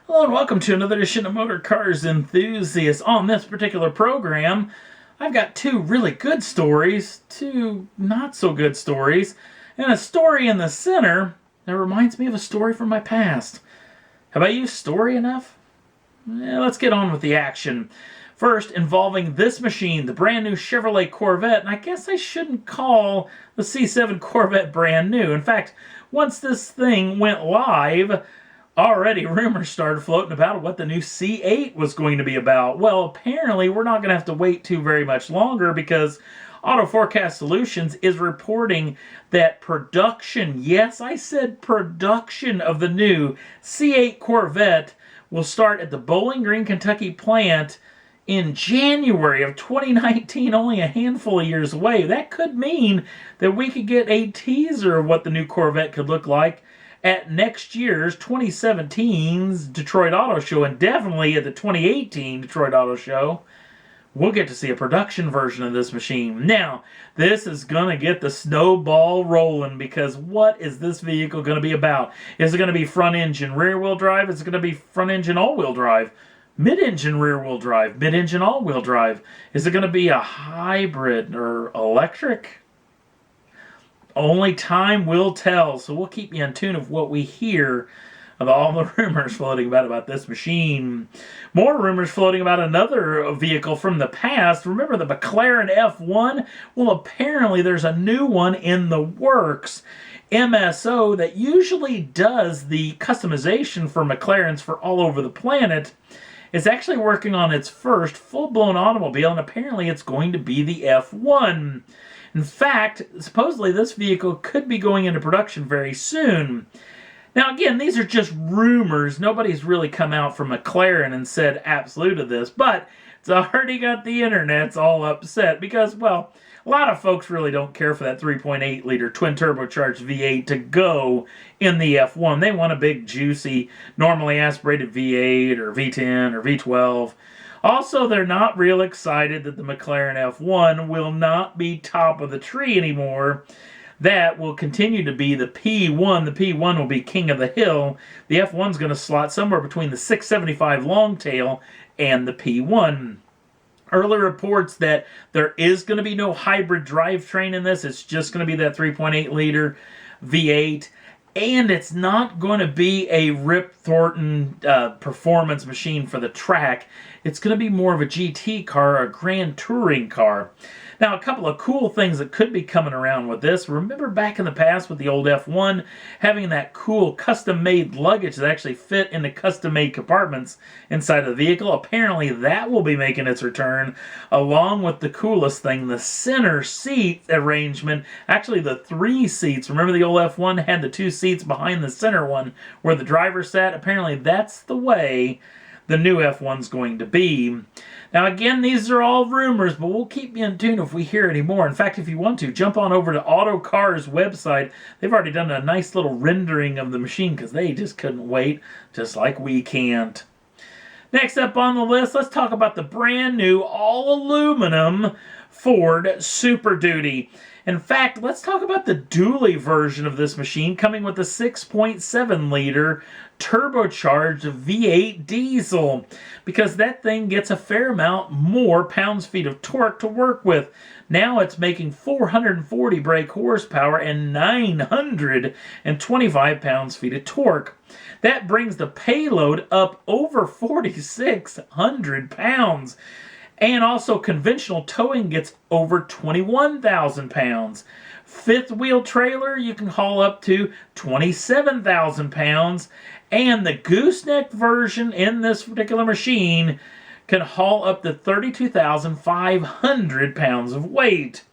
Hello and welcome to another edition of Motor Cars Enthusiasts. On this particular program, I've got two really good stories, two not so good stories, and a story in the center that reminds me of a story from my past. Have I used story enough? Let's get on with the action. First, involving this machine, the brand new Chevrolet Corvette, and I guess I shouldn't call the C7 Corvette brand new. In fact, once this thing went live, already rumors started floating about what the new C8 was going to be about. Well, apparently we're not going to have to wait too very much longer because Auto Forecast Solutions is reporting that production, yes, I said production of the new C8 Corvette will start at the Bowling Green, Kentucky plant in January of 2019, only a handful of years away. That could mean that we could get a teaser of what the new Corvette could look like at next year's 2017's Detroit Auto Show, and definitely at the 2018 Detroit Auto Show. We'll get to see a production version of this machine. Now, this is going to get the snowball rolling because what is this vehicle going to be about? Is it going to be front engine rear-wheel drive? Is it going to be front engine all-wheel drive? Mid-engine rear-wheel drive? Mid-engine all-wheel drive? Is it going to be a hybrid or electric? Only time will tell, so we'll keep you in tune of what we hear of all the rumors floating about this machine. More rumors floating about another vehicle from the past. Remember the McLaren F1? Well, apparently there's a new one in the works. MSO, that usually does the customization for McLarens for all over the planet, is actually working on its first full-blown automobile, and apparently it's going to be the F1. In fact, supposedly this vehicle could be going into production very soon. Now again, these are just rumors. Nobody's really come out from McLaren and said absolute of this, but it's already got the internet's all upset because, well, a lot of folks really don't care for that 3.8 liter twin turbocharged V8 to go in the F1. They want a big, juicy, normally aspirated V8 or V10 or V12. Also, they're not real excited that the McLaren F1 will not be top of the tree anymore. That will continue to be the P1. The P1 will be king of the hill. The F1's going to slot somewhere between the 675 Longtail and the P1. Early reports that there is going to be no hybrid drivetrain in this. It's just going to be that 3.8 liter V8. And it's not going to be a Rip Thornton performance machine for the track. It's going to be more of a GT car, a Grand Touring car. Now, a couple of cool things that could be coming around with this. Remember back in the past with the old F1, having that cool custom-made luggage that actually fit into custom-made compartments inside of the vehicle? Apparently, that will be making its return, along with the coolest thing, the center seat arrangement. Actually, the 3 seats. Remember the old F1 had the 2 seats behind the center one where the driver sat? Apparently, that's the way the new F1's going to be. Now again, these are all rumors, but we'll keep you in tune if we hear any more. In fact, if you want to, jump on over to Autocar's website. They've already done a nice little rendering of the machine because they just couldn't wait, just like we can't. Next up on the list, let's talk about the brand new all-aluminum Ford Super Duty. In fact, let's talk about the dually version of this machine coming with a 6.7 liter turbocharged V8 diesel, because that thing gets a fair amount more pounds-feet of torque to work with. Now it's making 440 brake horsepower and 925 pounds-feet of torque. That brings the payload up over 4,600 pounds. And also conventional towing gets over 21,000 pounds. Fifth wheel trailer, you can haul up to 27,000 pounds. And the gooseneck version in this particular machine can haul up to 32,500 pounds of weight.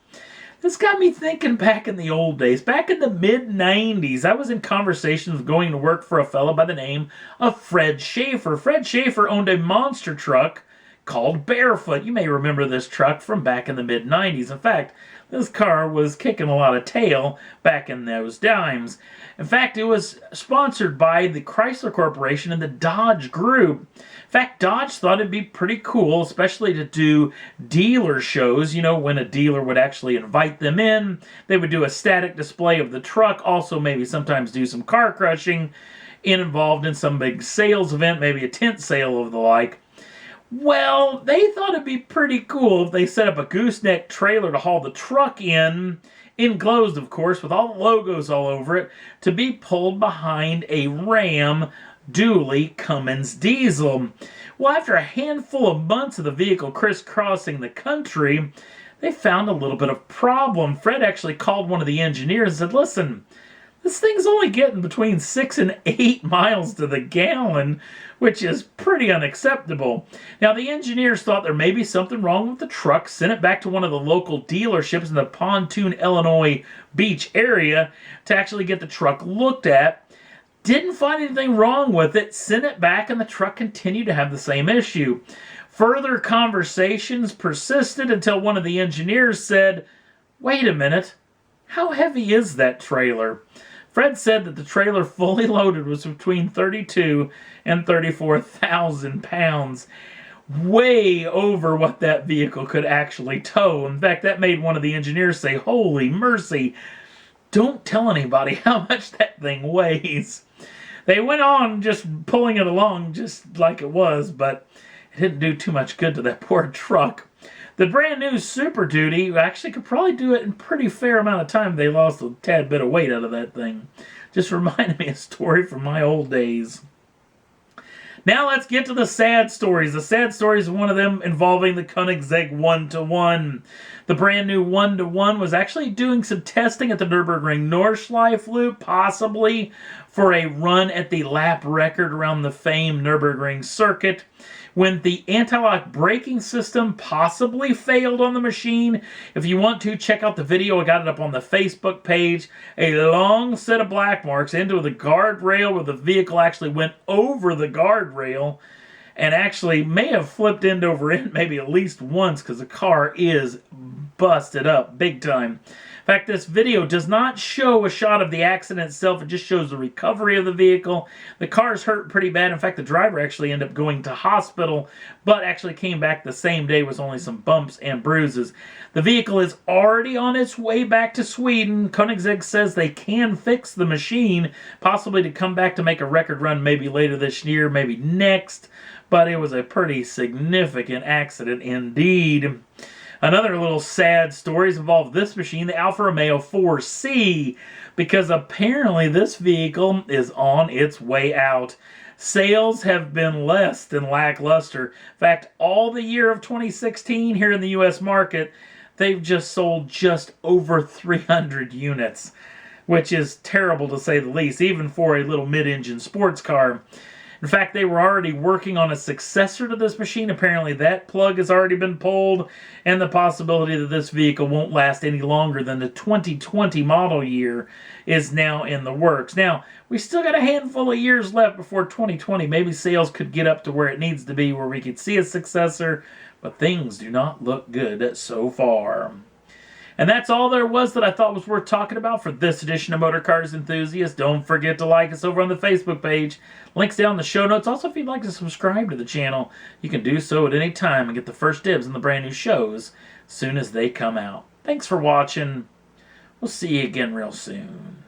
This got me thinking back in the old days. Back in the mid-90s, I was in conversations of going to work for a fellow by the name of Fred Schaefer. Fred Schaefer owned a monster truck called Barefoot. You may remember this truck from back in the mid-90s. In fact, this car was kicking a lot of tail back in those dimes. In fact, it was sponsored by the Chrysler Corporation and the Dodge Group. In fact, Dodge thought it'd be pretty cool, especially to do dealer shows, you know, when a dealer would actually invite them in. They would do a static display of the truck, also maybe sometimes do some car crushing. involved in some big sales event, maybe a tent sale or the like. Well, they thought it'd be pretty cool if they set up a gooseneck trailer to haul the truck in, enclosed of course, with all the logos all over it, to be pulled behind a Ram dually Cummins diesel. Well, after a handful of months of the vehicle crisscrossing the country, they found a little bit of problem. Fred actually called one of the engineers and said, listen, this thing's only getting between 6 and 8 miles to the gallon, which is pretty unacceptable. Now, the engineers thought there may be something wrong with the truck, sent it back to one of the local dealerships in the Pontoon, Illinois Beach area to actually get the truck looked at. Didn't find anything wrong with it, sent it back, and the truck continued to have the same issue. Further conversations persisted until one of the engineers said, wait a minute, how heavy is that trailer? Fred said that the trailer fully loaded was between 32 and 34,000 pounds, way over what that vehicle could actually tow. In fact, that made one of the engineers say, holy mercy, don't tell anybody how much that thing weighs. They went on just pulling it along just like it was, but it didn't do too much good to that poor truck. The brand new Super Duty actually could probably do it in a pretty fair amount of time. They lost a tad bit of weight out of that thing. Just reminded me of a story from my old days. Now let's get to the sad stories. The sad stories, one of them involving the Koenigsegg 1-to-1. The brand new 1-to-1 was actually doing some testing at the Nürburgring Nordschleife Loop, possibly for a run at the lap record around the famed Nürburgring circuit, when the anti-lock braking system possibly failed on the machine. If you want to, check out the video. I got it up on the Facebook page. A long set of black marks into the guardrail where the vehicle actually went over the guardrail and actually may have flipped end over end maybe at least once because the car is busted up big time. In fact, this video does not show a shot of the accident itself. It just shows the recovery of the vehicle. The car's hurt pretty bad. In fact, the driver actually ended up going to hospital, but actually came back the same day with only some bumps and bruises. The vehicle is already on its way back to Sweden. Koenigsegg says they can fix the machine, possibly to come back to make a record run maybe later this year, maybe next. But it was a pretty significant accident indeed. Another little sad stories involve this machine, the Alfa Romeo 4C, because apparently this vehicle is on its way out. Sales have been less than lackluster. In fact, all the year of 2016 here in the U.S. market, they've just sold just over 300 units, which is terrible to say the least, even for a little mid-engine sports car. In fact, they were already working on a successor to this machine. Apparently that plug has already been pulled, and the possibility that this vehicle won't last any longer than the 2020 model year is now in the works. Now, we still got a handful of years left before 2020. Maybe sales could get up to where it needs to be, where we could see a successor, but things do not look good so far. And that's all there was that I thought was worth talking about for this edition of Motor Cars Enthusiast. Don't forget to like us over on the Facebook page. Links down in the show notes. Also, if you'd like to subscribe to the channel, you can do so at any time and get the first dibs on the brand new shows as soon as they come out. Thanks for watching. We'll see you again real soon.